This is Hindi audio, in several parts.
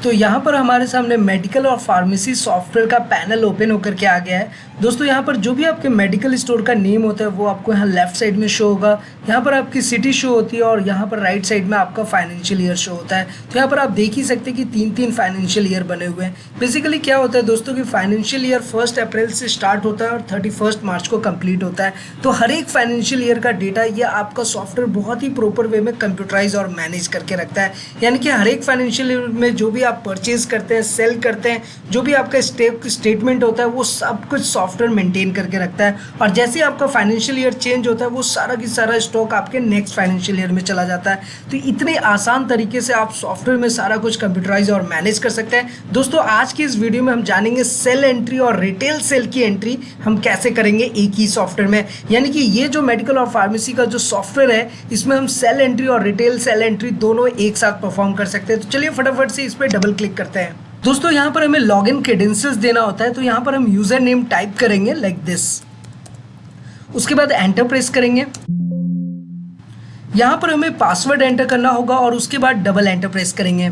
तो यहाँ पर हमारे सामने मेडिकल और फार्मेसी सॉफ्टवेयर का पैनल ओपन होकर के आ गया है। दोस्तों यहाँ पर जो भी आपके मेडिकल स्टोर का नेम होता है वो आपको यहाँ लेफ्ट साइड में शो होगा। यहाँ पर आपकी सिटी शो होती है और यहाँ पर राइट साइड में आपका फाइनेंशियल ईयर शो होता है। तो यहाँ पर आप देख ही सकते हैं कि 3 फाइनेंशियल ईयर बने हुए हैं। बेसिकली क्या होता है दोस्तों कि फाइनेंशियल ईयर 1 अप्रैल से स्टार्ट होता है और 31 मार्च को कंप्लीट होता है। तो हर एक फाइनेंशियल ईयर का डेटा ये आपका सॉफ्टवेयर बहुत ही प्रॉपर वे में कंप्यूटराइज और मैनेज करके रखता है। यानी कि हर एक फाइनेंशियल ईयर में जो भी आप परचेज करते हैं, सेल करते हैं, जो भी आपका स्टेटमेंट होता है वो सब कुछ सॉफ्टवेयर मेंटेन करके रखता है। और जैसे आपका फाइनेंशियल ईयर चेंज होता है वो सारा की सारा स्टॉक आपके नेक्स्ट फाइनेंशियल ईयर में चला जाता है। तो इतने आसान तरीके से आप सॉफ्टवेयर में सारा कुछ कंप्यूटराइज और मैनेज कर सकते हैं। दोस्तों आज की इस वीडियो में हम जानेंगे सेल एंट्री और रिटेल सेल की एंट्री हम कैसे करेंगे एक ही सॉफ्टवेयर में। यानी कि ये जो मेडिकल और फार्मेसी का जो सॉफ्टवेयर है इसमें हम सेल एंट्री और रिटेल सेल एंट्री दोनों एक साथ परफॉर्म कर सकते हैं। तो चलिए फटाफट से इस पर डबल क्लिक करते हैं। दोस्तों यहाँ पर हमें लॉगिन क्रेडेंशियल्स देना होता है। तो यहाँ पर हम यूजर नेम टाइप करेंगे लाइक दिस, उसके बाद एंटर प्रेस करेंगे। यहाँ पर हमें पासवर्ड एंटर करना होगा और उसके बाद डबल एंटर प्रेस करेंगे।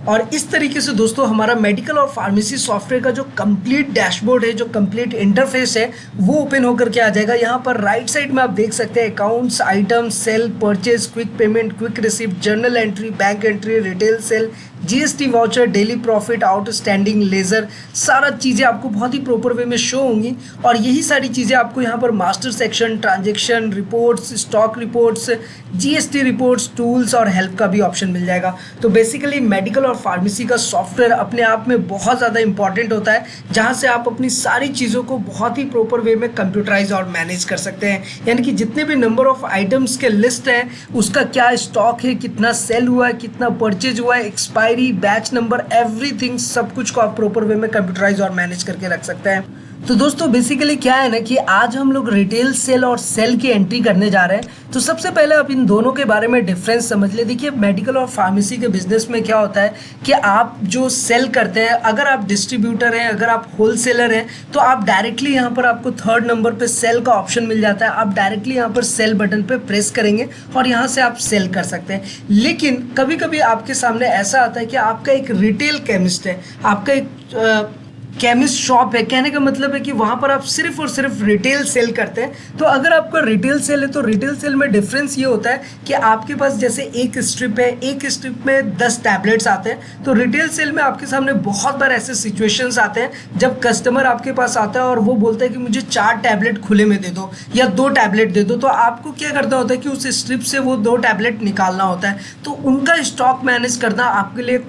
और इस तरीके से दोस्तों हमारा मेडिकल और फार्मेसी सॉफ्टवेयर का जो कंप्लीट डैशबोर्ड है, जो कंप्लीट इंटरफेस है वो ओपन होकर के आ जाएगा। यहाँ पर राइट साइड में आप देख सकते हैं accounts, item, sale, purchase, quick payment, quick receipt, journal entry, bank entry, retail sale, GST voucher, daily profit, outstanding, ledger, सारा चीज़ें आपको बहुत ही प्रॉपर वे में शो होंगी। और यही सारी चीज़ें आपको यहाँ पर master section, transaction reports, stock reports, GST reports, tools और हेल्प का भी ऑप्शन मिल जाएगा। तो बेसिकली मेडिकल और फार्मेसी का सॉफ्टवेयर अपने आप में बहुत ज़्यादा इंपॉर्टेंट होता है, जहाँ से आप अपनी सारी चीज़ों को बहुत ही प्रॉपर वे में कंप्यूटराइज और मैनेज कर सकते हैं। यानी कि जितने भी नंबर ऑफ आइटम्स के लिस्ट है, उसका क्या स्टॉक है, कितना सेल हुआ है, कितना परचेज हुआ है, एक्सपायरी, बैच नंबर, एवरीथिंग, सब कुछ को आप प्रॉपर वे में कंप्यूटराइज और मैनेज करके रख सकते हैं। तो दोस्तों बेसिकली क्या है ना कि आज हम लोग रिटेल सेल और सेल की एंट्री करने जा रहे हैं। तो सबसे पहले आप इन दोनों के बारे में डिफरेंस समझ ले। देखिए मेडिकल और फार्मेसी के बिजनेस में क्या होता है कि आप जो सेल करते हैं, अगर आप डिस्ट्रीब्यूटर हैं, अगर आप होलसेलर हैं, तो आप डायरेक्टली यहाँ पर आपको 3rd नंबर पे सेल का ऑप्शन मिल जाता है। आप डायरेक्टली यहाँ पर सेल बटन पे प्रेस करेंगे और यहाँ से आप सेल कर सकते हैं। लेकिन कभी कभी आपके सामने ऐसा आता है कि आपका एक रिटेल केमिस्ट है, आपका एक केमिस्ट शॉप है। कहने का मतलब है कि वहाँ पर आप सिर्फ और सिर्फ रिटेल सेल करते हैं। तो अगर आपका रिटेल सेल है तो रिटेल सेल में डिफरेंस ये होता है कि आपके पास जैसे एक स्ट्रिप है, एक स्ट्रिप में 10 टैबलेट्स आते हैं। तो रिटेल सेल में आपके सामने बहुत बार ऐसे सिचुएशंस आते हैं जब कस्टमर आपके पास आता है और वो बोलता है कि मुझे 4 टैबलेट खुले में दे दो या 2 टैबलेट दे दो। तो आपको क्या करना होता है कि उस स्ट्रिप से वो 2 टैबलेट निकालना होता है। तो उनका स्टॉक मैनेज करना आपके लिए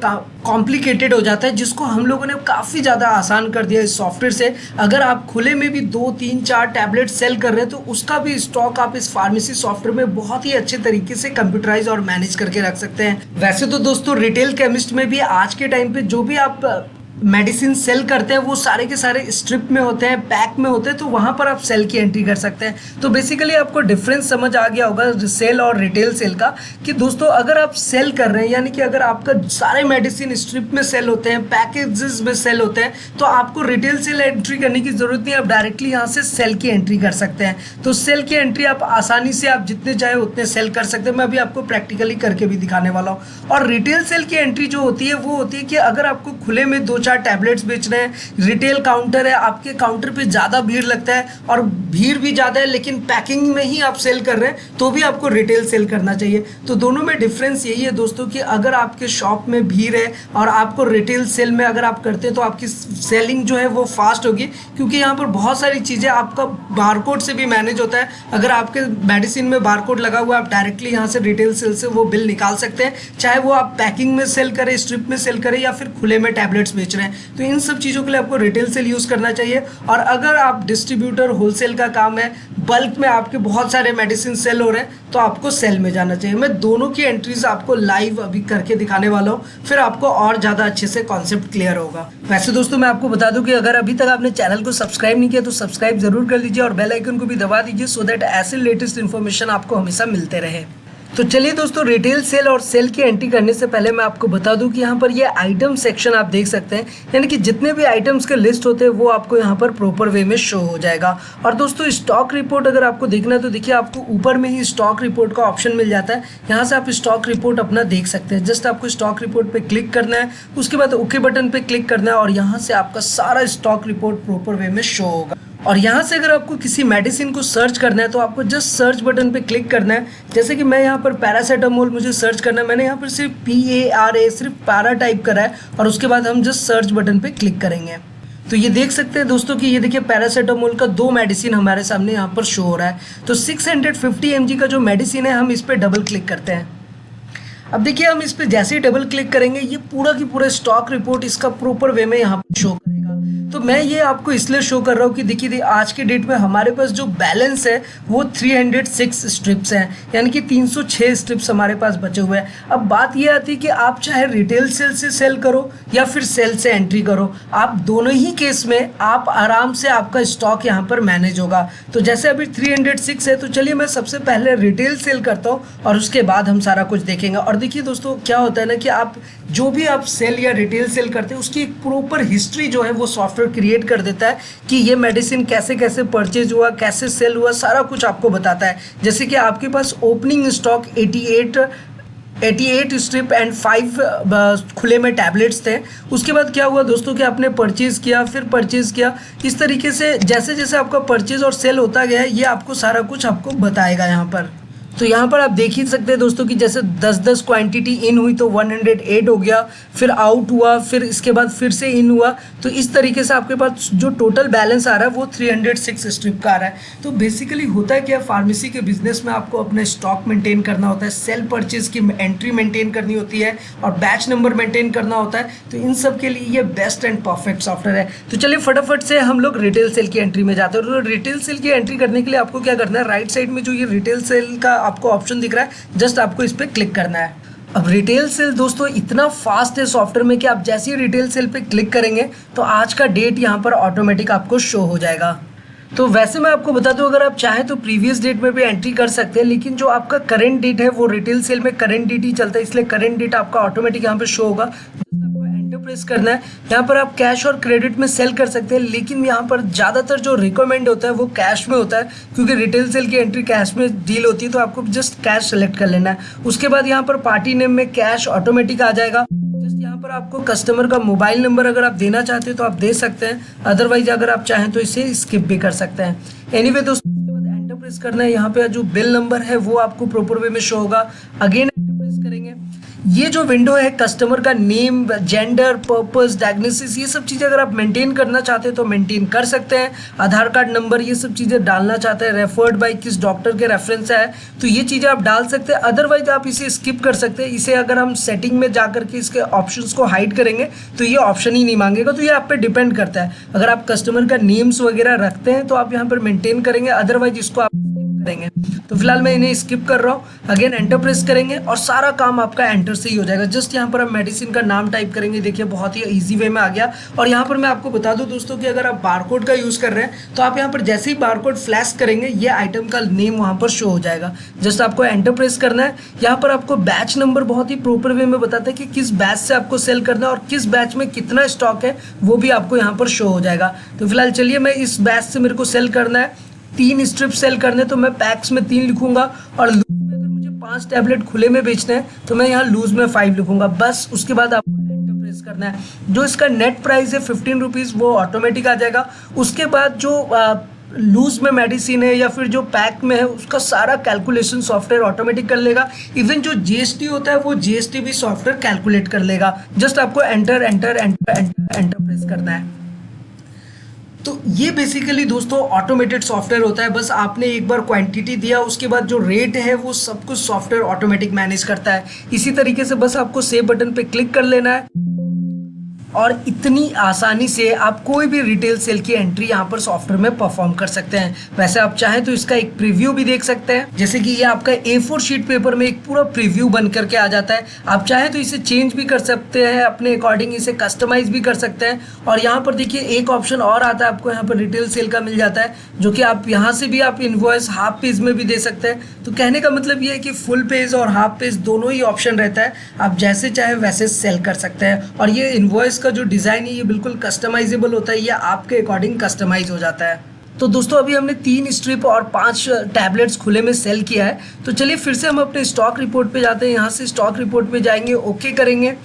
कॉम्प्लिकेटेड हो जाता है, जिसको हम लोगों ने काफ़ी ज़्यादा आसान कर दिया इस सॉफ्टवेयर से। अगर आप खुले में भी 2, 3, 4 टैबलेट सेल कर रहे हैं तो उसका भी स्टॉक आप इस फार्मेसी सॉफ्टवेयर में बहुत ही अच्छे तरीके से कंप्यूटराइज और मैनेज करके रख सकते हैं। वैसे तो दोस्तों रिटेल केमिस्ट में भी आज के टाइम पे जो भी आप मेडिसिन सेल करते हैं वो सारे के सारे स्ट्रिप में होते हैं, पैक में होते हैं। तो वहाँ पर आप सेल की एंट्री कर सकते हैं। तो बेसिकली आपको डिफरेंस समझ आ गया होगा सेल और रिटेल सेल का, कि दोस्तों अगर आप सेल कर रहे हैं, यानी कि अगर आपका सारे मेडिसिन स्ट्रिप में सेल होते हैं, पैकेजेस में सेल होते हैं, तो आपको रिटेल सेल एंट्री करने की ज़रूरत नहीं है। आप डायरेक्टली यहाँ से सेल की एंट्री कर सकते हैं। तो सेल की एंट्री आप आसानी से आप जितने चाहे उतने सेल कर सकते हैं। मैं अभी आपको प्रैक्टिकली करके भी दिखाने वाला हूँ। और रिटेल सेल की एंट्री जो होती है वो होती है कि अगर आपको खुले में 2-4 टैबलेट्स बेच रहे हैं, रिटेल काउंटर है, आपके काउंटर पे ज़्यादा भीड़ लगता है और भीड़ भी ज़्यादा है, लेकिन पैकिंग में ही आप सेल कर रहे हैं तो भी आपको रिटेल सेल करना चाहिए। तो दोनों में डिफरेंस यही है दोस्तों कि अगर आपके शॉप में भीड़ है और आपको रिटेल सेल में अगर आप करते हैं तो आपकी सेलिंग जो है वो फास्ट होगी, क्योंकि यहाँ पर बहुत सारी चीज़ें आपका बारकोड से भी मैनेज होता है। अगर आपके मेडिसिन में बारकोड लगा हुआ है, आप डायरेक्टली यहाँ से रिटेल सेल से वो बिल निकाल सकते हैं, चाहे वो आप पैकिंग में सेल करें, स्ट्रिप में सेल करें या फिर खुले में टैबलेट्स बेच रहे हैं। तो इन सब चीज़ों के लिए आपको रिटेल सेल यूज़ करना चाहिए। और अगर आप डिस्ट्रीब्यूटर होलसेल का काम है, बल्क में आपके बहुत सारे मेडिसिन सेल हो रहे हैं, तो आपको सेल में जाना चाहिए। मैं दोनों की एंट्रीज आपको लाइव अभी करके दिखाने वाला हूँ, फिर आपको और ज़्यादा अच्छे से कॉन्सेप्ट क्लियर होगा। वैसे दोस्तों मैं आपको बता दूं कि अगर अभी तक आपने चैनल को सब्सक्राइब नहीं किया तो सब्सक्राइब जरूर कर लीजिए और बेल आइकन को भी दबा दीजिए, सो दैट ऐसे लेटेस्ट इन्फॉर्मेशन आपको हमेशा मिलते रहे। तो चलिए दोस्तों, रिटेल सेल और सेल की एंट्री करने से पहले मैं आपको बता दूं कि यहाँ पर ये आइटम सेक्शन आप देख सकते हैं, यानी कि जितने भी आइटम्स के लिस्ट होते हैं वो आपको यहाँ पर प्रॉपर वे में शो हो जाएगा। और दोस्तों स्टॉक रिपोर्ट अगर आपको देखना है तो देखिए आपको ऊपर में ही स्टॉक रिपोर्ट का ऑप्शन मिल जाता है। यहाँ से आप स्टॉक रिपोर्ट अपना देख सकते हैं। जस्ट आपको स्टॉक रिपोर्ट पर क्लिक करना है, उसके बाद ओके बटन पर क्लिक करना है और यहाँ से आपका सारा स्टॉक रिपोर्ट प्रॉपर वे में शो होगा। और यहाँ से अगर आपको किसी मेडिसिन को सर्च करना है तो आपको जस्ट सर्च बटन पे क्लिक करना है। जैसे कि मैं यहाँ पर पैरासीटामोल मुझे सर्च करना है, मैंने यहाँ पर सिर्फ PARA सिर्फ पैरा टाइप करा है और उसके बाद हम जस्ट सर्च बटन पे क्लिक करेंगे। तो ये देख सकते हैं दोस्तों कि ये देखिए पैरासीटामोल का 2 मेडिसिन हमारे सामने यहाँ पर शो हो रहा है। तो 650 mg का जो मेडिसिन है हम इस पर डबल क्लिक करते हैं। अब देखिए हम इस पर जैसे ही डबल क्लिक करेंगे ये पूरा की पूरा स्टॉक रिपोर्ट इसका प्रॉपर वे में यहाँ पर शो करेगा। तो मैं ये आपको इसलिए शो कर रहा हूँ कि देखिए आज के डेट में हमारे पास जो बैलेंस है वो 306 स्ट्रिप्स हैं, यानी कि 306 स्ट्रिप्स हमारे पास बचे हुए हैं। अब बात ये आती है कि आप चाहे रिटेल सेल से सेल करो या फिर सेल से एंट्री करो, आप दोनों ही केस में आप आराम से आपका स्टॉक यहाँ पर मैनेज होगा। तो जैसे अभी 306 है तो चलिए मैं सबसे पहले रिटेल सेल करता हूँ और उसके बाद हम सारा कुछ देखेंगे। और देखिए दोस्तों क्या होता है ना कि आप जो भी आप सेल या रिटेल सेल करते हैं उसकी एक प्रॉपर हिस्ट्री जो है वो सॉफ्टवेयर क्रिएट कर देता है कि ये मेडिसिन कैसे कैसे परचेज हुआ, कैसे सेल हुआ, सारा कुछ आपको बताता है। जैसे कि आपके पास ओपनिंग स्टॉक 88 स्ट्रिप एंड 5 खुले में टैबलेट्स थे। उसके बाद क्या हुआ दोस्तों कि आपने परचेज किया, फिर परचेज किया, इस तरीके से जैसे जैसे आपका परचेज और सेल होता गया है ये आपको सारा कुछ आपको बताएगा यहाँ पर। तो यहाँ पर आप देख ही सकते हैं दोस्तों कि जैसे 10-10 क्वांटिटी इन हुई तो 108 हो गया, फिर आउट हुआ, फिर इसके बाद फिर से इन हुआ। तो इस तरीके से आपके पास जो टोटल बैलेंस आ रहा है वो 306 स्ट्रिप का आ रहा है। तो बेसिकली होता है क्या, फार्मेसी के बिजनेस में आपको अपना स्टॉक मेंटेन करना होता है, सेल परचेज की एंट्री मेंटेन करनी होती है और बैच नंबर मेंटेन करना होता है। तो इन सब के लिए ये बेस्ट एंड परफेक्ट सॉफ्टवेयर है। तो चलिए फटाफट से हम लोग रिटेल सेल की एंट्री में जाते हैं। और रिटेल सेल की एंट्री करने के लिए आपको क्या करना है, राइट साइड में जो ये रिटेल सेल का आपको ऑप्शन दिख रहा है जस्ट आपको इस पे क्लिक करना है। अब रिटेल सेल दोस्तों इतना फास्ट है सॉफ्टवेयर में कि आप जैसे ही रिटेल सेल पे क्लिक करेंगे तो आज का डेट यहाँ पर ऑटोमेटिक आपको शो हो जाएगा। तो वैसे मैं आपको बता दूं अगर आप चाहें तो प्रीवियस डेट में भी एंट्री कर सकते हैं, लेकिन जो आपका करंट डेट है वो रिटेल सेल में करंट डेट ही चलता है, इसलिए करंट डेट आपका ऑटोमेटिक यहाँ पे शो होगा। प्रेस करना है। यहाँ पर आप कैश और क्रेडिट में सेल कर सकते हैं, लेकिन यहाँ पर ज़्यादातर जो रिकमेंड होता है वो कैश में होता है, क्योंकि रिटेल सेल की एंट्री कैश में डील होती है। तो आपको जस्ट कैश सेलेक्ट कर लेना है। उसके बाद यहाँ पर पार्टी नेम में कैश ऑटोमेटिक आ जाएगा। जस्ट यहाँ पर आपको कस्टमर का मोबाइल नंबर अगर आप देना चाहते हैं तो आप दे सकते हैं, अदरवाइज अगर आप चाहें तो इसे स्किप भी कर सकते हैं। एनीवे दोस्तों उसके बाद एंटर प्रेस करना है। यहाँ पे जो बिल नंबर है वो आपको प्रॉपर वे में शो होगा। अगेन एंटर प्रेस करेंगे। ये जो विंडो है कस्टमर का नेम, जेंडर, पर्पस, डायग्नोसिस, ये सब चीज़ें अगर आप मेंटेन करना चाहते हैं तो मेंटेन कर सकते हैं। आधार कार्ड नंबर ये सब चीज़ें डालना चाहते हैं, रेफर्ड बाय किस डॉक्टर के रेफरेंस से है तो ये चीज़ें आप डाल सकते हैं, अदरवाइज आप इसे स्किप कर सकते हैं। इसे अगर हम सेटिंग में जाकर के इसके ऑप्शंस को हाइड करेंगे तो ये ऑप्शन ही नहीं मांगेगा। तो ये आप पे डिपेंड करता है। अगर आप कस्टमर का नेम्स वगैरह रखते हैं तो आप यहाँ पर मेंटेन करेंगे, अदरवाइज इसको आप करेंगे। तो फिलहाल मैं इन्हें स्किप कर रहा हूँ। अगेन एंटर प्रेस करेंगे और सारा काम आपका एंटर से ही हो जाएगा। जस्ट यहाँ पर आप मेडिसिन का नाम टाइप करेंगे, देखिए बहुत ही इजी वे में आ गया। और यहाँ पर मैं आपको बता दूं दोस्तों कि अगर आप बारकोड का यूज़ कर रहे हैं तो आप यहाँ पर जैसे ही बारकोड फ्लैश करेंगे ये आइटम का नेम वहाँ पर शो हो जाएगा। जस्ट आपको एंटर प्रेस करना है। यहाँ पर आपको बैच नंबर बहुत ही प्रॉपर वे में बताता है कि किस बैच से आपको सेल करना है और किस बैच में कितना स्टॉक है वो भी आपको यहाँ पर शो हो जाएगा। तो फिलहाल चलिए मैं इस बैच से मेरे को सेल करना है, 3 स्ट्रिप सेल करने, तो मैं पैक्स में 3 लिखूंगा और लूज में अगर मुझे 5 टैबलेट खुले में बेचने हैं तो मैं यहाँ लूज में 5 लिखूंगा। बस उसके बाद आपको एंटर प्रेस करना है। जो इसका नेट प्राइस है 15 रुपीज़ वो ऑटोमेटिक आ जाएगा। उसके बाद जो लूज में मेडिसिन है या फिर जो पैक में है उसका सारा कैलकुलेशन सॉफ्टवेयर ऑटोमेटिक कर लेगा। इवन जो जीएसटी होता है वो जीएसटी भी सॉफ्टवेयर कैलकुलेट कर लेगा। जस्ट आपको enter enter enter enter enter press करना है। तो ये बेसिकली दोस्तों ऑटोमेटेड सॉफ्टवेयर होता है। बस आपने एक बार क्वांटिटी दिया, उसके बाद जो रेट है वो सब कुछ सॉफ्टवेयर ऑटोमेटिक मैनेज करता है। इसी तरीके से बस आपको सेव बटन पे क्लिक कर लेना है। और इतनी आसानी से आप कोई भी रिटेल सेल की एंट्री यहाँ पर सॉफ्टवेयर में परफॉर्म कर सकते हैं। वैसे आप चाहें तो इसका एक प्रीव्यू भी देख सकते हैं, जैसे कि ये आपका A4 शीट पेपर में एक पूरा प्रीव्यू बन करके आ जाता है। आप चाहें तो इसे चेंज भी कर सकते हैं, अपने अकॉर्डिंग इसे कस्टमाइज भी कर सकते हैं। और यहाँ पर देखिए एक ऑप्शन और आता है आपको, यहाँ पर रिटेल सेल का मिल जाता है, जो कि आप यहाँ से भी आप इनवॉइस हाफ पेज में भी दे सकते हैं। तो कहने का मतलब ये है कि फुल पेज और हाफ पेज दोनों ही ऑप्शन रहता है, आप जैसे चाहे वैसे सेल कर सकते हैं। और ये इनवॉइस का जो डिज़ाइन है ये बिल्कुल कस्टमाइजेबल होता है, ये आपके अकॉर्डिंग कस्टमाइज हो जाता है। तो दोस्तों अभी हमने 3 स्ट्रिप और 5 टैबलेट्स खुले में सेल किया है। तो चलिए फिर से हम अपने स्टॉक रिपोर्ट पे जाते हैं। यहाँ से स्टॉक रिपोर्ट पे जाएंगे, ओके करेंगे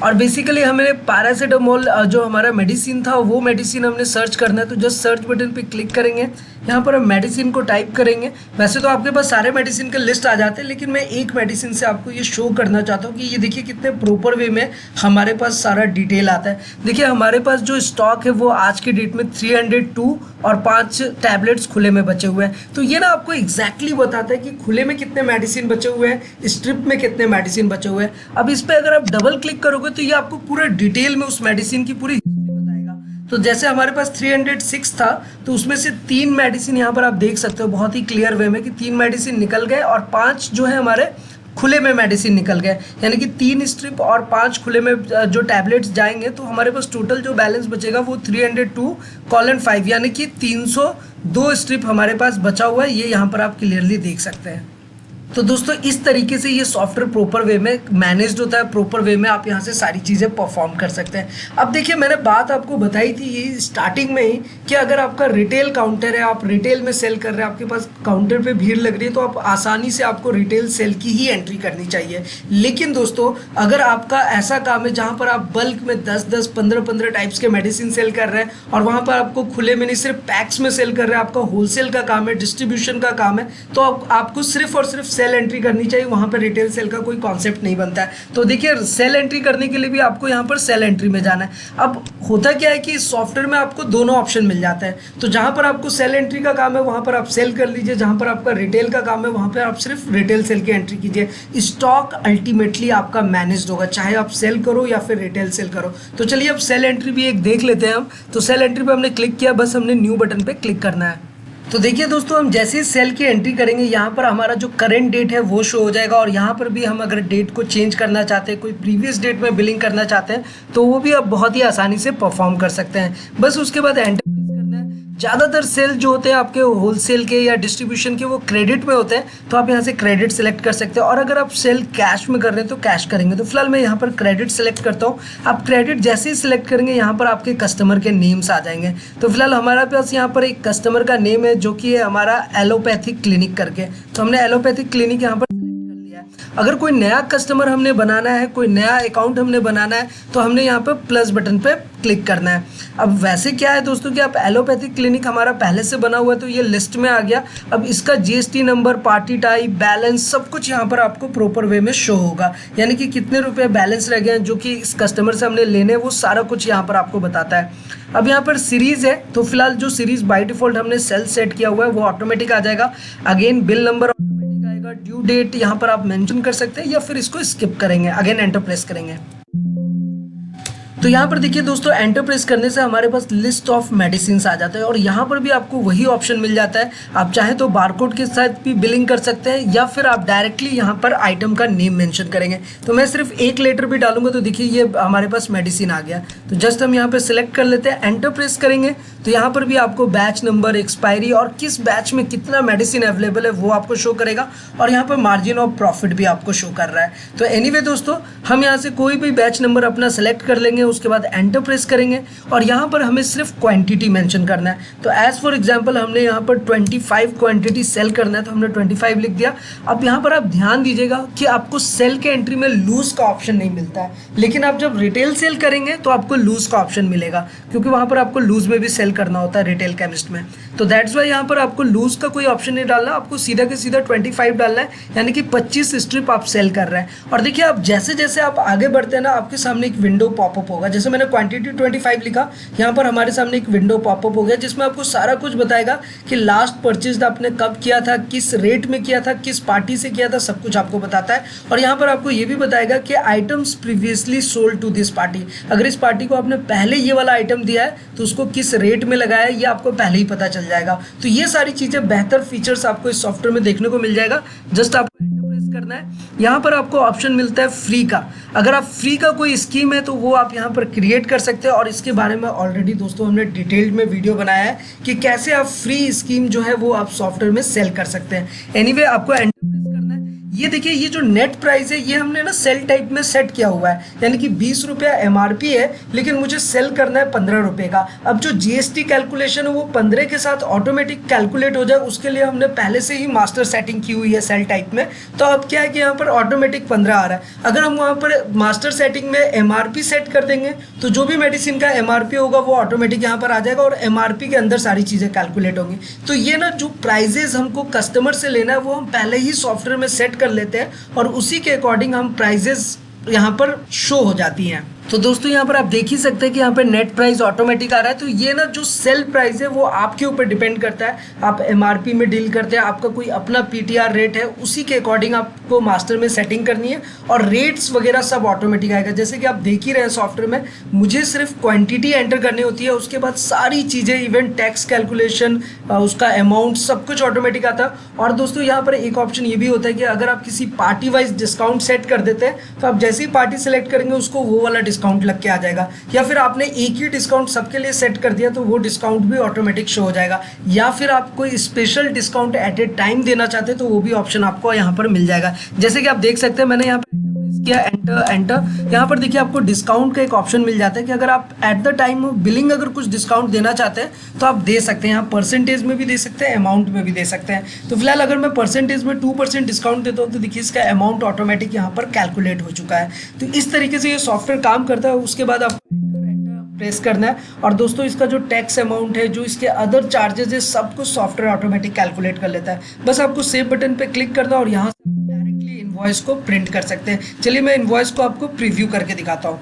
और बेसिकली हमें पैरासीटामोल जो हमारा मेडिसिन था वो मेडिसिन हमने सर्च करना है। तो जस्ट सर्च बटन पे क्लिक करेंगे, यहाँ पर हम मेडिसिन को टाइप करेंगे। वैसे तो आपके पास सारे मेडिसिन के लिस्ट आ जाते हैं, लेकिन मैं एक मेडिसिन से आपको ये शो करना चाहता हूँ कि ये देखिए कितने प्रॉपर वे में हमारे पास सारा डिटेल आता है। देखिए हमारे पास जो स्टॉक है वो आज की डेट में 302 और 5 टैबलेट्स खुले में बचे हुए हैं। तो ये ना आपको एग्जैक्टली बताता है कि खुले में कितने मेडिसिन बचे हुए हैं, स्ट्रिप में कितने मेडिसिन बचे हुए हैं। अब इस पर अगर आप डबल क्लिक करोगे तो ये आपको पूरा डिटेल में उस मेडिसिन की पूरी हिस्ट्री बताएगा। तो जैसे हमारे पास 306 था, तो उसमें से 3 मेडिसिन यहाँ पर आप देख सकते हो बहुत ही क्लियर वे में कि 3 मेडिसिन निकल गए और 5 जो है हमारे खुले में मेडिसिन निकल गए। यानी कि 3 स्ट्रिप और 5 खुले में जो टैबलेट्स जाएंगे तो हमारे पास टोटल जो बैलेंस बचेगा वो 302:5 यानी कि 302 स्ट्रिप हमारे पास बचा हुआ है। ये यहाँ पर आप क्लियरली देख सकते हैं। तो दोस्तों इस तरीके से ये सॉफ्टवेयर प्रॉपर वे में मैनेज्ड होता है, प्रॉपर वे में आप यहाँ से सारी चीज़ें परफॉर्म कर सकते हैं। अब देखिए मैंने बात आपको बताई थी ये स्टार्टिंग में ही कि अगर आपका रिटेल काउंटर है, आप रिटेल में सेल कर रहे हैं, आपके पास काउंटर पे भीड़ लग रही है, तो आप आसानी से आपको रिटेल सेल की ही एंट्री करनी चाहिए। लेकिन दोस्तों अगर आपका ऐसा काम है जहाँ पर आप बल्क में 10-10, 15-15 टाइप्स के मेडिसिन सेल कर रहे हैं और वहाँ पर आपको खुले में नहीं सिर्फ पैक्स में सेल कर रहे हैं, आपका होलसेल का काम है, डिस्ट्रीब्यूशन का काम है, तो आपको सिर्फ और सिर्फ सेल एंट्री करनी चाहिए। वहां पर रिटेल सेल का कोई कॉन्सेप्ट नहीं बनता है। तो देखिए सेल एंट्री करने के लिए भी आपको यहाँ पर सेल एंट्री में जाना है। अब होता क्या है कि इस सॉफ्टवेयर में आपको दोनों ऑप्शन मिल जाता है। तो जहां पर आपको सेल एंट्री का काम है वहां पर आप सेल कर लीजिए, जहां पर आपका रिटेल का काम है वहां पर आप सिर्फ रिटेल सेल की एंट्री कीजिए। स्टॉक अल्टीमेटली आपका मैनेज्ड होगा, चाहे आप सेल करो या फिर रिटेल सेल करो। तो चलिए अब सेल एंट्री भी एक देख लेते हैं हम। तो सेल एंट्री पे हमने क्लिक किया, बस हमने न्यू बटन पे क्लिक करना है। तो देखिए दोस्तों हम जैसे ही सेल की एंट्री करेंगे यहाँ पर हमारा जो करंट डेट है वो शो हो जाएगा और यहाँ पर भी हम अगर डेट को चेंज करना चाहते हैं, कोई प्रीवियस डेट में बिलिंग करना चाहते हैं, तो वो भी आप बहुत ही आसानी से परफॉर्म कर सकते हैं। बस उसके बाद एंटर प्रेस करना है। ज़्यादातर सेल जो होते हैं आपके होलसेल के या डिस्ट्रीब्यूशन के वो क्रेडिट में होते हैं, तो आप यहाँ से क्रेडिट सेलेक्ट कर सकते हैं। और अगर आप सेल कैश में कर रहे हैं तो कैश करेंगे। तो फिलहाल मैं यहाँ पर क्रेडिट सेलेक्ट करता हूँ। आप क्रेडिट जैसे ही सिलेक्ट करेंगे यहाँ पर आपके कस्टमर के नेम्स आ जाएंगे। तो फिलहाल हमारे पास यहाँ पर एक कस्टमर का नेम है जो कि है हमारा एलोपैथिक क्लिनिक करके। तो हमने एलोपैथिक क्लिनिक यहाँ पर अगर कोई नया कस्टमर हमने बनाना है, कोई नया अकाउंट हमने बनाना है, तो हमने यहाँ पे प्लस बटन पे क्लिक करना है। अब वैसे क्या है दोस्तों कि आप एलोपैथिक क्लिनिक हमारा पहले से बना हुआ है तो ये लिस्ट में आ गया। अब इसका GST number, party type, balance सब कुछ यहाँ पर आपको प्रॉपर वे में शो होगा। यानी कि कितने रुपये बैलेंस रह गए हैं जो कि इस कस्टमर से हमने लेने, वो सारा कुछ यहाँ पर आपको बताता है। अब यहाँ पर सीरीज़ है, तो फिलहाल जो सीरीज़ बाय डिफ़ॉल्ट हमने सेल सेट किया हुआ है वो ऑटोमेटिक आ जाएगा। अगेन बिल नंबर ऑटोमेटिक आएगा। ड्यू डेट यहाँ पर आप मेंशन कर सकते हैं या फिर इसको स्किप करेंगे। अगेन एंटर प्रेस करेंगे। तो यहाँ पर देखिए दोस्तों एंटर प्रेस करने से हमारे पास लिस्ट ऑफ मेडिसिन आ जाता है और यहाँ पर भी आपको वही ऑप्शन मिल जाता है। आप चाहे तो बारकोड के साथ भी बिलिंग कर सकते हैं या फिर आप डायरेक्टली यहाँ पर आइटम का नेम मेंशन करेंगे। तो मैं सिर्फ एक लेटर भी डालूंगा तो देखिए ये हमारे पास मेडिसिन आ गया। तो जस्ट हम यहाँ पर सिलेक्ट कर लेते हैं, एंटर प्रेस करेंगे तो यहाँ पर भी आपको बैच नंबर, एक्सपायरी और किस बैच में कितना मेडिसिन अवेलेबल है वो आपको शो करेगा और यहाँ पर मार्जिन ऑफ प्रॉफिट भी आपको शो कर रहा है। तो एनीवे दोस्तों हम यहाँ से कोई भी बैच नंबर अपना सेलेक्ट कर लेंगे, उसके बाद एंटर प्रेस करेंगे और यहाँ पर हमें सिर्फ क्वांटिटी मेंशन करना है। तो एज फॉर एग्जांपल हमने यहाँ पर 25 क्वांटिटी सेल करना है तो हमने 25 लिख दिया। अब यहाँ पर आप ध्यान दीजिएगा कि आपको सेल के एंट्री में लूज का ऑप्शन नहीं मिलता है, लेकिन आप जब रिटेल सेल करेंगे तो आपको लूज का ऑप्शन मिलेगा क्योंकि वहाँ पर आपको लूज में भी सेल करना होता है रिटेल केमिस्ट में। तो दैट्स वाई यहाँ पर आपको लूज का कोई ऑप्शन नहीं डालना, आपको सीधा के सीधा 25 डालना है, यानी कि 25 स्ट्रिप आप सेल कर रहे हैं। और देखिए आप जैसे जैसे आप आगे बढ़ते हैं ना, आपके सामने एक विंडो पॉपअप होगा होगा। जैसे मैंने क्वांटिटी 25 लिखा, यहाँ पर हमारे सामने एक विंडो पॉपअप हो गया जिसमें आपको सारा कुछ बताएगा कि लास्ट परचेज आपने कब किया था, किस रेट में किया था, किस पार्टी से किया था, सब कुछ आपको बताता है। और यहाँ पर आपको ये भी बताएगा कि items previously sold to this party, अगर इस पार्टी को आपने पहले ये वाला आइटम दिया है तो उसको किस रेट में लगाया है ये आपको पहले ही पता चल जाएगा। तो ये सारी चीज़ें, बेहतर फीचर्स आपको इस सॉफ्टवेयर में देखने को मिल जाएगा। जस्ट आपको करना है। यहाँ पर आपको ऑप्शन मिलता है फ्री का, अगर आप फ्री का कोई स्कीम है तो वो आप यहाँ पर क्रिएट कर सकते हैं। और इसके बारे में ऑलरेडी दोस्तों हमने डिटेल्ड में वीडियो बनाया है कि कैसे आप फ्री स्कीम जो है वो आप सॉफ्टवेयर में सेल कर सकते हैं। एनीवे आपको एंटर प्रेस करना है। ये देखिए, ये जो नेट प्राइस है ये हमने ना सेल टाइप में सेट किया हुआ है, यानी कि 20 रुपया MRP है, लेकिन मुझे सेल करना है 15 रुपये का। अब जो GST कैलकुलेशन है वो 15 के साथ ऑटोमेटिक कैलकुलेट हो जाए, उसके लिए हमने पहले से ही मास्टर सेटिंग की हुई है सेल टाइप में। तो अब क्या है कि यहाँ पर ऑटोमेटिक 15 आ रहा है। अगर हम वहाँ पर मास्टर सेटिंग में MRP सेट कर देंगे तो जो भी मेडिसिन का MRP होगा वो ऑटोमेटिक यहाँ पर आ जाएगा और MRP के अंदर सारी चीज़ें कैलकुलेट होंगी। तो ये ना जो प्राइजेज हमको कस्टमर से लेना है वो हम पहले ही सॉफ्टवेयर में सेट कर लेते हैं और उसी के अकॉर्डिंग हम प्राइजेस यहाँ पर शो हो जाती हैं। तो दोस्तों यहाँ पर आप देख ही सकते हैं कि यहाँ पे नेट प्राइस ऑटोमेटिक आ रहा है। तो ये ना जो सेल प्राइस है वो आपके ऊपर डिपेंड करता है, आप MRP में डील करते हैं, आपका कोई अपना PTR रेट है, उसी के अकॉर्डिंग आपको मास्टर में सेटिंग करनी है और रेट्स वगैरह सब ऑटोमेटिक आएगा। जैसे कि आप देख ही रहे हैं सॉफ्टवेयर में, मुझे सिर्फ क्वान्टिटी एंटर करनी होती है, उसके बाद सारी चीज़ें, इवन टैक्स कैलकुलेशन, उसका अमाउंट, सब कुछ ऑटोमेटिक आता है। और दोस्तों यहाँ पर एक ऑप्शन ये भी होता है कि अगर आप किसी पार्टी वाइज डिस्काउंट सेट कर देते हैं तो आप जैसे ही पार्टी सेलेक्ट करेंगे उसको वो वाला डिस्काउंट लग के आ जाएगा, या फिर आपने एक ही डिस्काउंट सबके लिए सेट कर दिया तो वो डिस्काउंट भी ऑटोमेटिक शो हो जाएगा, या फिर आप कोई special discount at a time देना चाहते हैं तो वो भी ऑप्शन आपको यहाँ पर मिल जाएगा। जैसे कि आप देख सकते हैं मैंने यहाँ पर किया एंटर, यहाँ पर देखिए आपको डिस्काउंट का एक ऑप्शन मिल जाता है कि अगर आप at the time of billing अगर कुछ डिस्काउंट देना चाहते हैं तो आप दे सकते हैं। यहाँ परसेंटेज में भी दे सकते हैं, अमाउंट में भी दे सकते हैं। तो फिलहाल अगर मैं परसेंटेज में 2% डिस्काउंट देता हूँ तो देखिए इसका अमाउंट ऑटोमेटिक यहाँ पर कैलकुलेट हो चुका है। तो इस तरीके से ये सॉफ्टवेयर काम करता है। उसके बाद आप प्रेस करना है और दोस्तों इसका जो टैक्स अमाउंट है, जो इसके अदर चार्जेस है, सब कुछ सॉफ्टवेयर ऑटोमेटिक कैलकुलेट कर लेता है। बस आपको सेव बटन पे क्लिक करना और यहाँ से डायरेक्टली इनवॉइस को प्रिंट कर सकते हैं। चलिए मैं इनवॉइस को आपको प्रीव्यू करके दिखाता हूँ।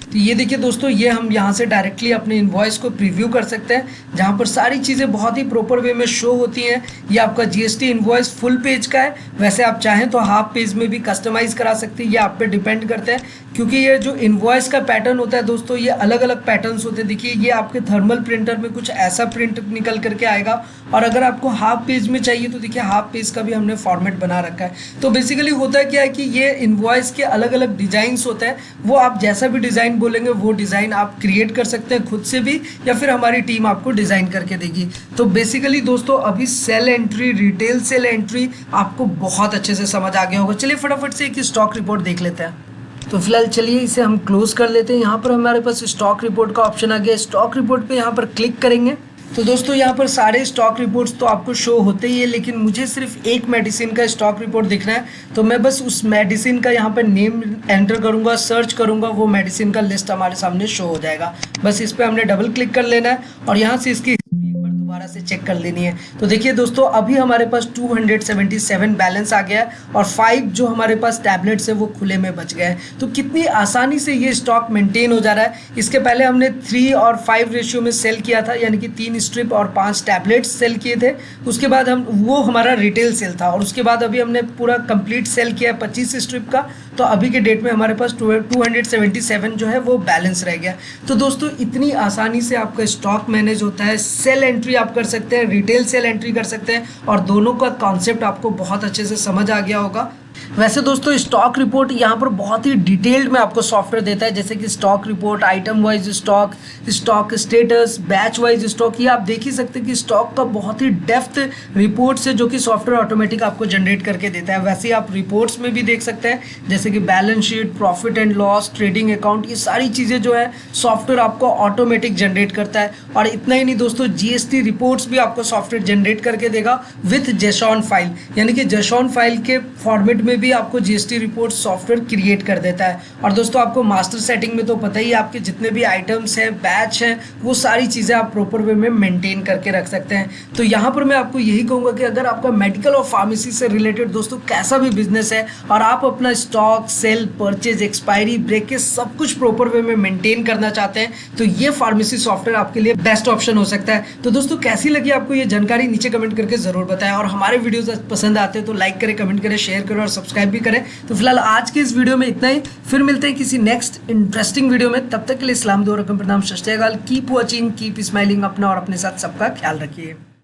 तो ये देखिए दोस्तों, ये हम यहाँ से डायरेक्टली अपने इनवॉइस को प्रीव्यू कर सकते हैं, जहाँ पर सारी चीज़ें बहुत ही प्रॉपर वे में शो होती हैं। ये आपका GST इनवॉइस फुल पेज का है, वैसे आप चाहें तो हाफ पेज में भी कस्टमाइज़ करा सकते हैं, ये आप पे डिपेंड करते हैं। क्योंकि ये जो इनवॉइस का पैटर्न होता है दोस्तों, ये अलग अलग पैटर्न्स होते हैं। देखिए ये आपके थर्मल प्रिंटर में कुछ ऐसा प्रिंट निकल करके आएगा, और अगर आपको हाफ पेज में चाहिए तो देखिए हाफ पेज का भी हमने फॉर्मेट बना रखा है। तो बेसिकली होता है क्या है कि ये इनवॉइस के अलग अलग डिज़ाइंस होते हैं, वो आप जैसा भी डिज़ाइन बोलेंगे वो डिज़ाइन आप क्रिएट कर सकते हैं खुद से भी, या फिर हमारी टीम आपको डिज़ाइन करके देगी। तो बेसिकली दोस्तों अभी sale entry, retail sale entry आपको बहुत अच्छे से समझ आ गया होगा। चलिए फटाफट से एक स्टॉक रिपोर्ट देख लेते हैं। तो फिलहाल चलिए इसे हम क्लोज कर लेते हैं। यहाँ पर हमारे पास स्टॉक रिपोर्ट का ऑप्शन आ गया। स्टॉक रिपोर्ट पे यहाँ पर क्लिक करेंगे तो दोस्तों यहाँ पर सारे स्टॉक रिपोर्ट्स तो आपको शो होते ही है, लेकिन मुझे सिर्फ एक मेडिसिन का स्टॉक रिपोर्ट दिखना है। तो मैं बस उस मेडिसिन का यहाँ पर नेम एंटर करूँगा, सर्च करूँगा, वो मेडिसिन का लिस्ट हमारे सामने शो हो जाएगा। बस इस पर हमने डबल क्लिक कर लेना है और यहाँ से इसकी दोबारा से चेक कर लेनी है। तो देखिए दोस्तों अभी हमारे पास 277 बैलेंस आ गया है और 5 जो हमारे पास टैबलेट्स है वो खुले में बच गए हैं। तो कितनी आसानी से ये स्टॉक मेंटेन हो जा रहा है। इसके पहले हमने 3 और 5 रेशियो में सेल किया था, यानी कि 3 स्ट्रिप और 5 टैबलेट्स सेल किए थे। उसके बाद वो हमारा रिटेल सेल था, और उसके बाद अभी हमने पूरा कंप्लीट सेल किया है 25 स्ट्रिप का। तो अभी के डेट में हमारे पास 277 जो है वो बैलेंस रह गया। तो दोस्तों इतनी आसानी से आपका स्टॉक मैनेज होता है। सेल एंट्री आप कर सकते हैं, रिटेल सेल एंट्री कर सकते हैं, और दोनों का कॉन्सेप्ट आपको बहुत अच्छे से समझ आ गया होगा। वैसे दोस्तों स्टॉक रिपोर्ट यहाँ पर बहुत ही डिटेल्ड में आपको सॉफ्टवेयर देता है, जैसे कि stock report, item wise stock, stock status, batch wise stock. ये आप देख ही सकते हैं कि स्टॉक का बहुत ही डेप्थ रिपोर्ट्स है जो कि सॉफ्टवेयर ऑटोमेटिक आपको जनरेट करके देता है। वैसे ही आप रिपोर्ट्स में भी देख सकते हैं, जैसे कि balance sheet, profit and loss, trading account, ये सारी चीज़ें जो है सॉफ्टवेयर आपको ऑटोमेटिक जनरेट करता है। और इतना ही नहीं दोस्तों, GST रिपोर्ट्स भी आपको सॉफ्टवेयर जनरेट करके देगा विथ जेसॉन फाइल, यानी कि जेसॉन फाइल के फॉर्मेट में उसमें भी आपको जीएसटी रिपोर्ट सॉफ्टवेयर क्रिएट कर देता है। और दोस्तों आपको मास्टर सेटिंग में तो पता ही है, आपके जितने भी आइटम्स हैं, बैच हैं, वो सारी चीज़ें आप प्रॉपर वे में मेंटेन करके रख सकते हैं। तो यहाँ पर मैं आपको यही कहूँगा कि अगर आपका मेडिकल और फार्मेसी से रिलेटेड दोस्तों कैसा भी बिजनेस है और आप अपना stock, sale, purchase, expiry, breakage सब कुछ प्रॉपर वे में मेंटेन करना चाहते हैं, तो ये फार्मेसी सॉफ्टवेयर आपके लिए बेस्ट ऑप्शन हो सकता है। तो दोस्तों कैसी लगी आपको ये जानकारी नीचे कमेंट करके जरूर बताएं, और हमारे वीडियोस पसंद आते हैं तो लाइक करें, कमेंट करें, शेयर करें और सब्सक्राइब भी करें। तो फिलहाल आज के इस वीडियो में इतना ही, फिर मिलते हैं किसी नेक्स्ट इंटरेस्टिंग वीडियो में। तब तक के लिए इस्लाम दो रकम प्रणाम, सत श्री अकाल, कीप वॉचिंग, कीप स्माइलिंग। अपना और अपने साथ सबका ख्याल रखिए।